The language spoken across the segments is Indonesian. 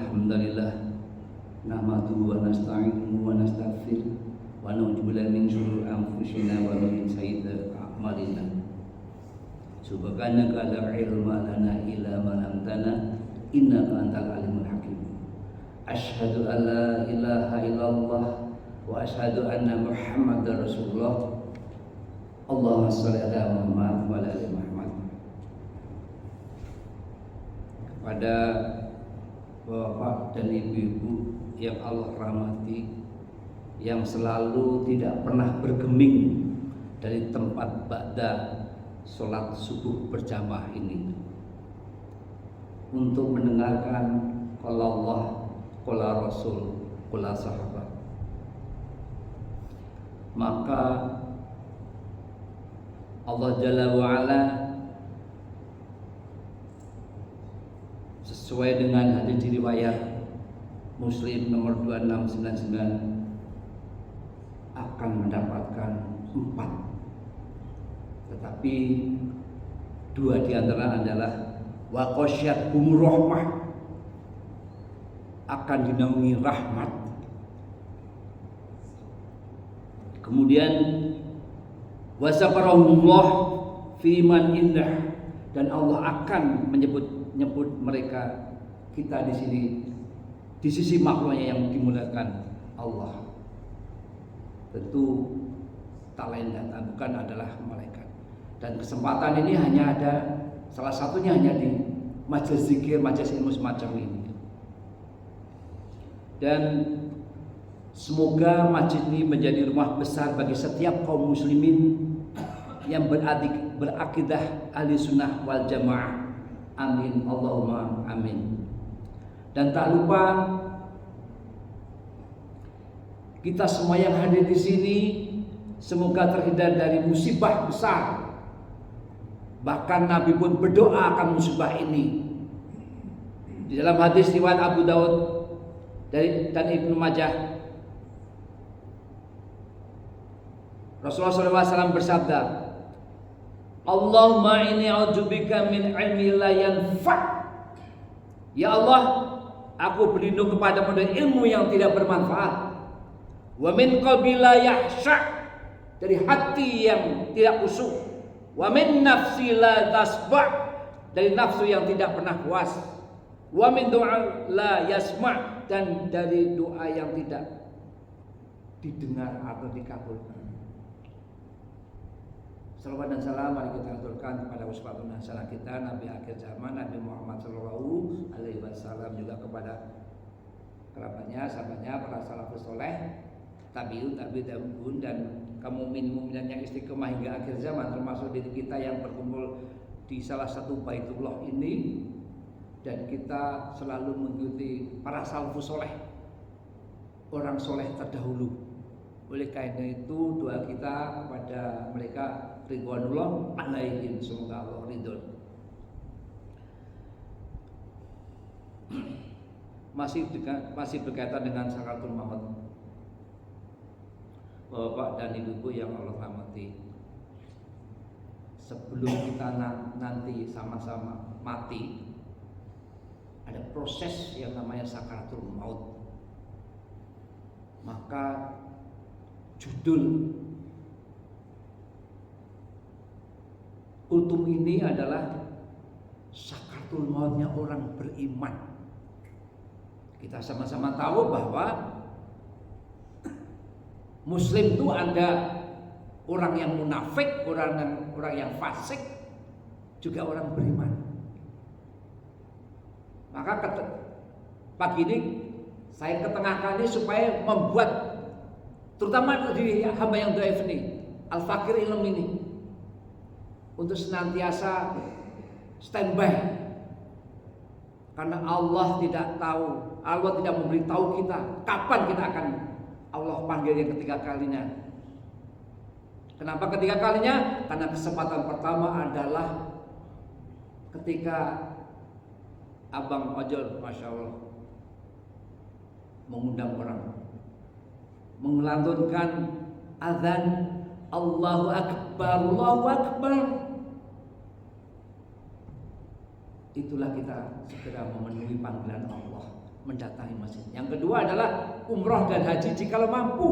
Alhamdulillah nahmaduhu wa nasta'inuhu wa nastaghfiruh wa na'udzu billahi min shururi anfusina wa min sayyi'ati a'malina. Subhanaka la ilma lana illa ma 'allamtana innaka antal alimul hakim. Asyhadu an la ilaha illallah wa asyhadu anna Muhammadar Rasulullah. Allahumma shalli ala Muhammad wa ala ali Muhammad. Kepada Bapak dan Ibu-ibu yang Allah rahmati, yang selalu tidak pernah bergeming dari tempat ba'da sholat subuh berjamaah ini untuk mendengarkan qala Allah, qala Rasul, qala sahabat, maka Allah Jalla wa'ala sesuai dengan hadis riwayat Muslim nomor 2699 akan mendapatkan 4, tetapi 2 diantara adalah wa qasyiyatuhumur rahmah, akan dinaungi rahmat. Kemudian wasafarahullah fiman indah, dan Allah akan menyebut mereka, kita di sini di sisi makhluknya yang dimuliakan Allah. Tentu tak lain dan bukan adalah malaikat. Dan kesempatan ini hanya ada, salah satunya hanya di majelis zikir, majelis ilmu semacam ini. Dan semoga masjid ini menjadi rumah besar bagi setiap kaum muslimin yang berakidah ahli sunnah wal jamaah. Amin, Allahumma amin. Dan tak lupa kita semua yang hadir di sini semoga terhindar dari musibah besar. Bahkan Nabi pun berdoa akan musibah ini. Di dalam hadis riwayat Abu Daud dan Ibnu Majah, Rasulullah SAW bersabda, Allahumma inni a'udzubika min ilmi la yanfa'. Ya Allah, aku berlindung kepadamu dari ilmu yang tidak bermanfaat. Wa min qalbi la yahsha', dari hati yang tidak khusyuk. Wa min nafsi la tasba', dari nafsu yang tidak pernah puas. Wa min du'a la yasma', dan dari doa yang tidak didengar atau dikabulkan. Salawat dan salam mari kita aturkan kepada uswatun hasanah kita, Nabi akhir zaman, Nabi Muhammad sallallahu alaihi wasallam, juga kepada kerabatnya, sahabatnya, para salafus saleh, tabi'un, tabi'un, dan kaum mukmin yang istiqomah hingga akhir zaman, termasuk diri kita yang berkumpul di salah satu Baitullah ini, dan kita selalu mengikuti para salafus saleh, orang soleh terdahulu. Oleh karena itu doa kita kepada mereka ridwanullah alaihim, semoga Allah ridho. Masih berkaitan dengan sakaratul maut, Bapak dan Ibu yang Allah rahmati, sebelum kita nanti sama-sama mati, ada proses yang namanya sakaratul maut. Maka judul kultum ini adalah sakaratul mautnya orang beriman. Kita sama-sama tahu bahwa Muslim itu ada orang yang munafik, orang yang fasik, juga orang beriman. Maka pagi ini saya ketengahkan ini supaya membuat, terutama di hamba yang dhaif ini, al-fakir ilm ini, untuk senantiasa standby. Karena Allah tidak tahu, Allah tidak memberitahu kita kapan kita akan Allah panggil yang ketiga kalinya. Kenapa ketiga kalinya? Karena kesempatan pertama adalah ketika abang ojol, masya Allah, mengundang orang, melantunkan azan Allahu Akbar, Allahu Akbar. Itulah kita segera memenuhi panggilan Allah. mendatangi masjid. Yang kedua adalah umroh dan haji jikalau mampu.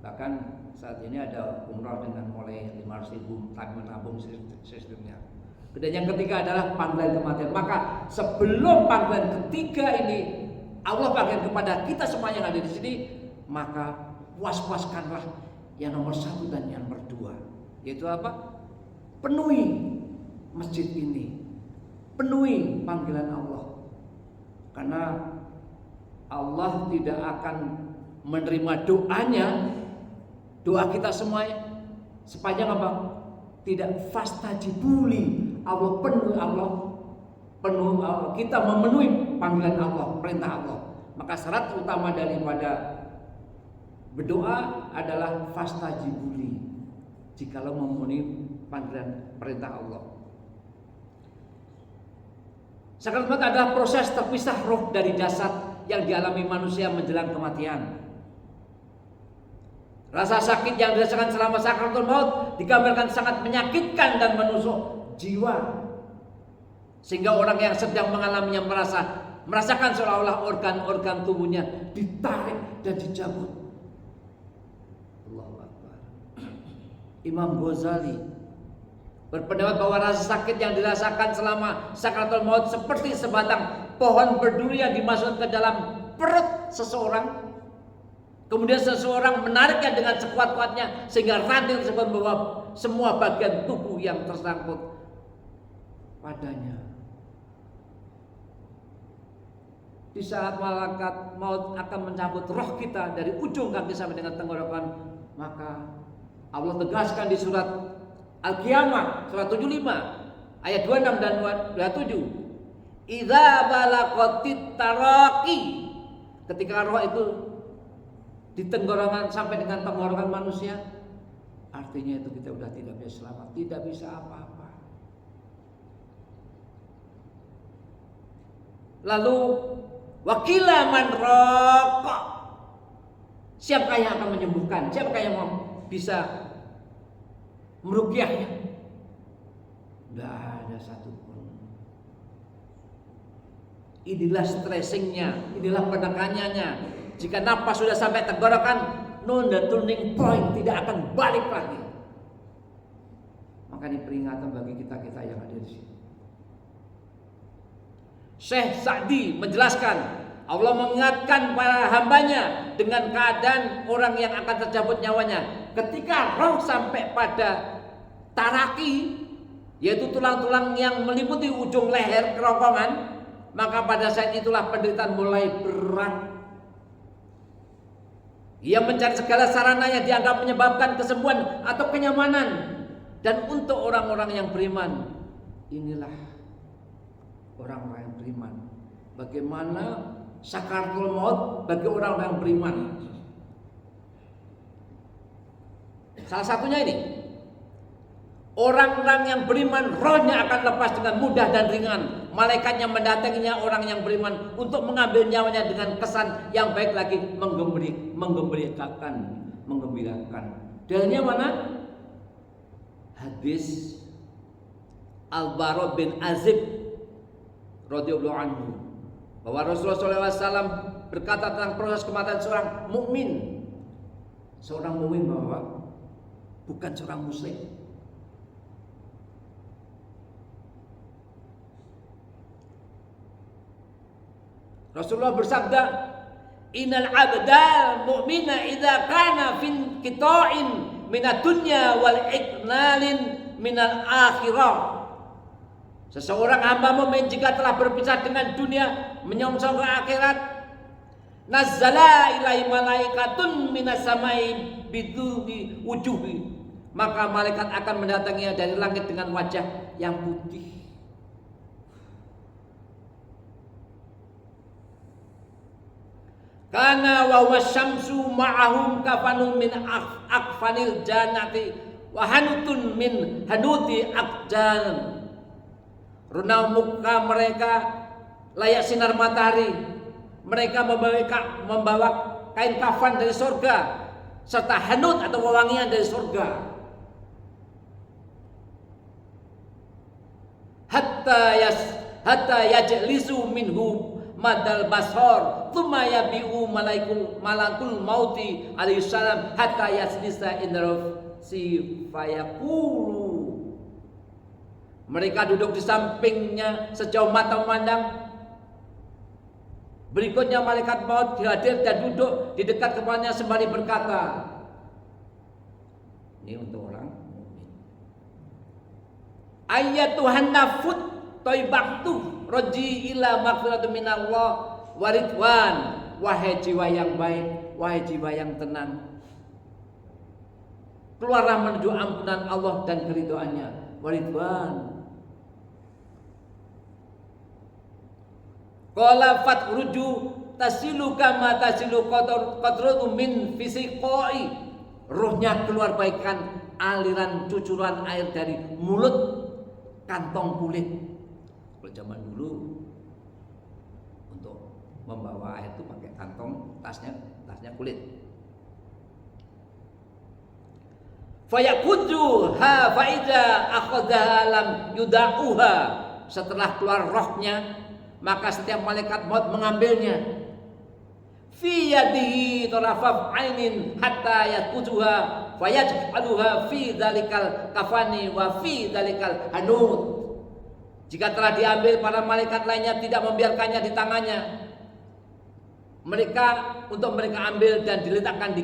Bahkan saat ini ada umroh dengan mulai 500.000 tapi menabung sistemnya. Dan yang ketiga adalah panggilan kematian. Maka sebelum panggilan ketiga ini Allah panggil kepada kita semua yang ada di sini, maka puas-puaskanlah yang nomor satu dan yang nomor dua, yaitu apa? Penuhi masjid ini, penuhi panggilan Allah, karena Allah tidak akan menerima doa kita semuanya sepanjang apa? Tidak fastajibuli, Allah penuh kita memenuhi panggilan Allah, perintah Allah. Maka syarat utama daripada berdoa adalah fastajibuli, jikalau memenuhi panggilan perintah Allah. Sakaratul maut adalah proses terpisah roh dari jasad yang dialami manusia menjelang kematian. Rasa sakit yang dirasakan selama sakaratul maut digambarkan sangat menyakitkan dan menusuk jiwa, sehingga orang yang sedang mengalaminya merasakan seolah-olah organ-organ tubuhnya ditarik dan dicabut. Allahu Akbar. Imam Ghazali berpendapat bahwa rasa sakit yang dirasakan selama sakaratul maut seperti sebatang pohon berduri yang dimasukkan ke dalam perut seseorang. Kemudian seseorang menariknya dengan sekuat-kuatnya sehingga ranting tersebut membawa semua bagian tubuh yang tersangkut padanya. Di saat malaikat maut akan mencabut roh kita dari ujung kaki sampai dengan tenggorokan, maka Allah tegaskan di surat Al-Qiyamah surat 75 ayat 26 dan 27, idza balaqatit taraqi, ketika roh itu di tenggorokan sampai dengan tenggorokan manusia, artinya itu kita sudah tidak bisa selamat, tidak bisa apa-apa. Lalu wakila man raqa, siapakah yang akan menyembuhkan? Siapakah yang bisa meruqyahnya? Tidak ada satupun. Inilah stressingnya, inilah penekanannya. Jika napas sudah sampai tenggorokan, the turning point, tidak akan balik lagi. Maka ini peringatan bagi kita-kita yang ada di sini. Syekh Sa'di menjelaskan, Allah mengingatkan para hambanya dengan keadaan orang yang akan tercabut nyawanya. Ketika roh sampai pada taraki, yaitu tulang-tulang yang meliputi ujung leher kerongkongan, maka pada saat itulah penderitaan mulai berat. Ia mencari segala sarana yang dianggap menyebabkan kesembuhan atau kenyamanan. Dan untuk orang-orang yang beriman, inilah orang-orang yang beriman. Bagaimana sakaratul maut bagi orang-orang yang beriman? Salah satunya ini, orang-orang yang beriman rohnya akan lepas dengan mudah dan ringan. Malaikatnya mendatanginya orang yang beriman untuk mengambil nyawanya dengan kesan yang baik lagi, menggembirakan. Dalilnya mana? Hadis Al-Bara bin Azib radhiyallahu anhu, bahwa Rasulullah SAW berkata tentang proses kematian seorang mukmin. Seorang mukmin bahwa bukan seorang muslim. Rasulullah bersabda, innal abdal mu'mina idza kana fin qita'in minad dunya wal iknalin minal akhirah. Seseorang hamba mukmin jika telah berpisah dengan dunia menyongsong ke akhirat, nazzala ilaihi malaikatun minas samai bidudi wujuhi, maka malaikat akan mendatanginya dari langit dengan wajah yang putih. Kana wa wasyamsu ma'ahum kafanun min akfanil jannati wa hanutun min hanuti akjan. Runa muka mereka layak sinar matahari. Mereka membawa kain kafan dari surga serta hanut atau wewangian dari surga. Hatta yajlisu minhu madal basor thumma yabi'u malakul mauti alaihi salam hatta yaslisa indaraf si fayaqulu. Mereka duduk di sampingnya sejauh mata memandang. Berikutnya malaikat maut hadir dan duduk di dekat kepalanya sembari berkata, ini untuk orang mukmin. Ayyatuhan nafut thayyibatu roji ila maghfiratu minallah wa ridwan. Wahai jiwa yang baik, wahai jiwa yang tenang, keluarlah menuju ampunan Allah dan keridhaannya. Wa ridwan. Qala fatruju tasilu kama tasilu qatratu min fisiqai. Rohnya keluar bagaikan aliran cucuran air dari mulut kantong kulit. Kalau zaman dulu untuk membawa air itu pakai kantong, tasnya kulit. Fayakudu ha faida akhadha lam yudauha. Setelah keluar rohnya, maka setiap malaikat maut mengambilnya. Fi yadihi tarafaf ainin hatta yakutuha fayaj'aluha fi dzalikal kafani wa fi dzalikal hanud. Jika telah diambil, para malaikat lainnya tidak membiarkannya di tangannya. Mereka ambil dan diletakkan di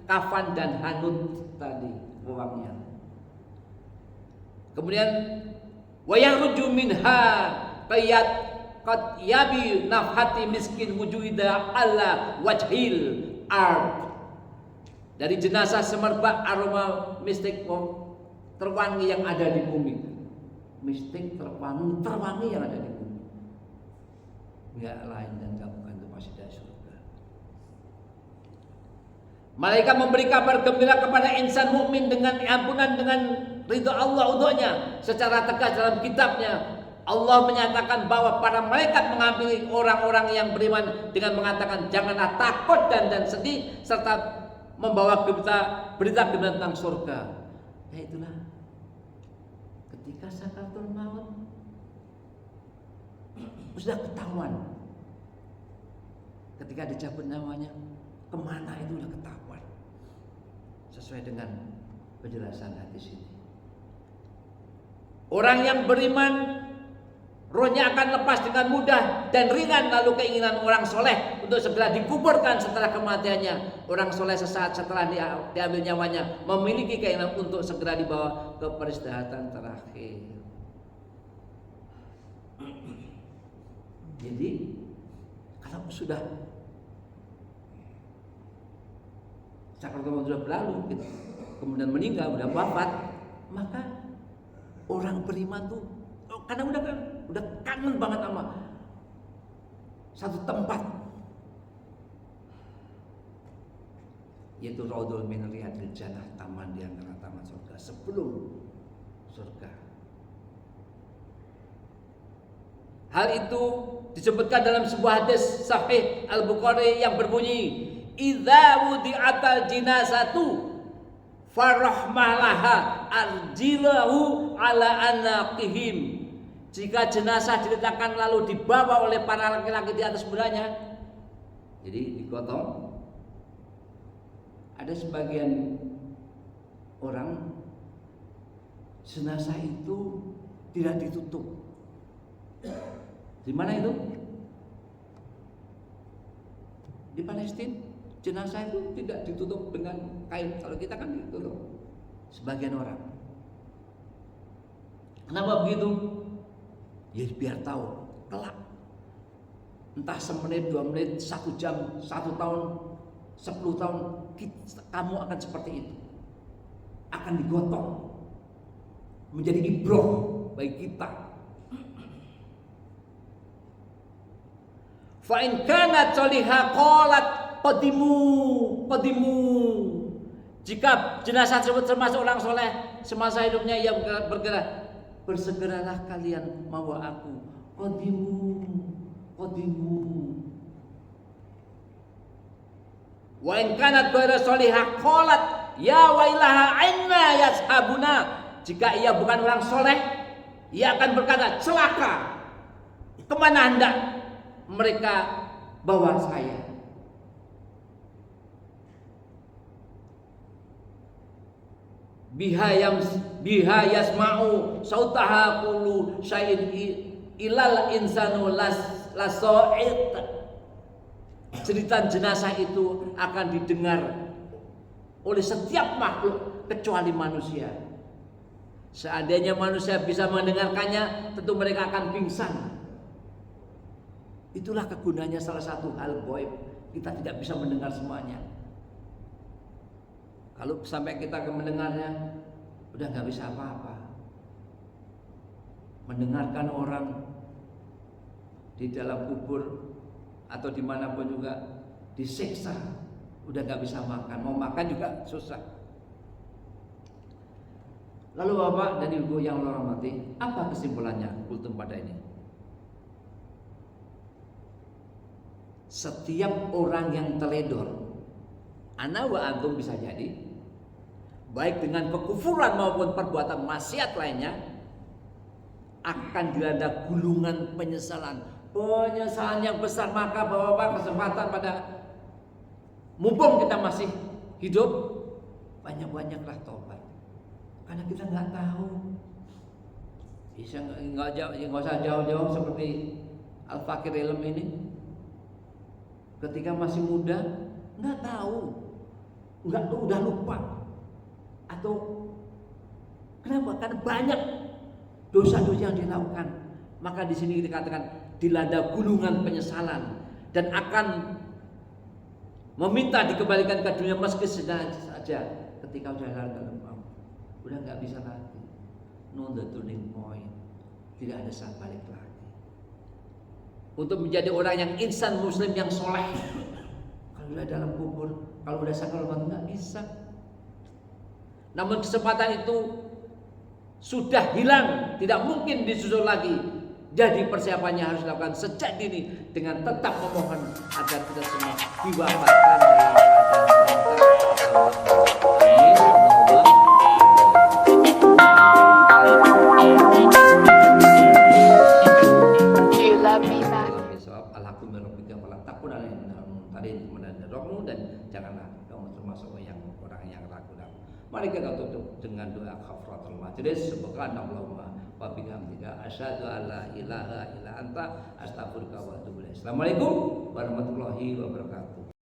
kafan dan hanud tadi uangnya. Kemudian wa yakhruju minha qayat qad yabi nafhati miskin wujuhida ala wajhil ard. Dari jenazah semerbak aroma mistik terwangi yang ada di bumi. Mistik terwangi yang ada di bumi. Enggak lain dan bukan itu pasti dari surga. Malaikat memberi kabar gembira kepada insan mukmin dengan ampunan, dengan ridha Allah untuknya. Secara tegas dalam kitabnya Allah menyatakan bahwa para malaikat mengambil orang-orang yang beriman dengan mengatakan janganlah takut dan sedih, serta membawa berita gembira tentang surga. Ya itulah ketika sakaratul maut sudah ketahuan, ketika dicabut nyawanya kemana itu sudah ketahuan sesuai dengan penjelasan hadis ini. Orang yang beriman rohnya akan lepas dengan mudah dan ringan, lalu keinginan orang soleh untuk segera dikuburkan setelah kematiannya. Orang soleh sesaat setelah diambil nyawanya memiliki keinginan untuk segera dibawa ke peristirahatan terakhir. Jadi kalau sudah sakaratul maut sudah berlalu, kemudian meninggal, sudah wafat, maka orang beriman tuh karena udah kangen banget sama satu tempat, yaitu Raudhul min Riyadil Jannah, taman di antara taman surga sebelum surga. Hal itu disebutkan dalam sebuah hadis sahih Al-Bukhari yang berbunyi, idza wudi'atal jinazatu farahmalaha arjilahu ala anaqihim. Jika jenazah diletakkan lalu dibawa oleh para laki-laki di atas bedanya, jadi digotong. Ada sebagian orang jenazah itu tidak ditutup. Di mana itu? Di Palestina. Jenazah itu tidak ditutup dengan kain. Kalau kita kan ditutup. Sebagian orang. Kenapa begitu? Ya biar tahu kelak, entah semenit, 2 menit, 1 jam, 1 tahun, 10 tahun, kamu akan seperti itu, akan digotong menjadi ibroh bagi kita. Fa in kanat salihah qalat qadimu. Jika jenazah tersebut termasuk orang soleh semasa hidupnya, ia bergerak, bersegeralah kalian mawa aku. Qadimu. Wa in kanat ghairu sholihah qalat ya wailaha aina yashabuna. Jika ia bukan orang soleh, ia akan berkata, celaka, kemana hendak mereka bawa saya. Bihayas mau sautaha kullu syai'in ilal insanu laso'it. Cerita jenazah itu akan didengar oleh setiap makhluk kecuali manusia. Seandainya manusia bisa mendengarkannya, tentu mereka akan pingsan. Itulah kegunaannya salah satu hal gaib. Kita tidak bisa mendengar semuanya. Kalau sampai kita mendengarnya, udah nggak bisa apa-apa. Mendengarkan orang di dalam kubur atau dimanapun juga disiksa, udah nggak bisa makan. Mau makan juga susah. Lalu Bapak dan Ibu yang Allah rahmati, apa kesimpulannya kultum pada ini? Setiap orang yang teledor, ana wa antum bisa jadi, baik dengan kekufuran maupun perbuatan maksiat lainnya, akan dilanda gulungan penyesalan yang besar. Maka Bapak kesempatan pada mumpung kita masih hidup, banyak-banyaklah tobat, karena kita nggak tahu. Bisa nggak usah jauh-jauh seperti Al-Fakir Ilm ini. Ketika masih muda nggak tahu, udah lupa. Atau kenapa? Karena banyak dosa-dosa yang dilakukan. Maka di sini dikatakan dilanda gulungan penyesalan dan akan meminta dikembalikan ke dunia meski saja ketika sudah dalam maut. Udah nggak bisa lagi. No the turning point. Tidak ada saat balik lagi. Untuk menjadi orang yang insan muslim yang soleh, kalau udah dalam kubur, kalau udah sakral maut nggak bisa. Namun kesempatan itu sudah hilang, tidak mungkin disusul lagi. Jadi persiapannya harus dilakukan sejak dini dengan tetap memohon agar kita semua diwafatkan dalam dan janganlah kamu termasuk orang yang ragu. Mari kita tutup dengan doa kafaratul majlis. Subhanallahumma wa bihamdika asyhadu an la ilaha illa anta astaghfiruka wa atubu ilaik. Assalamualaikum warahmatullahi wabarakatuh.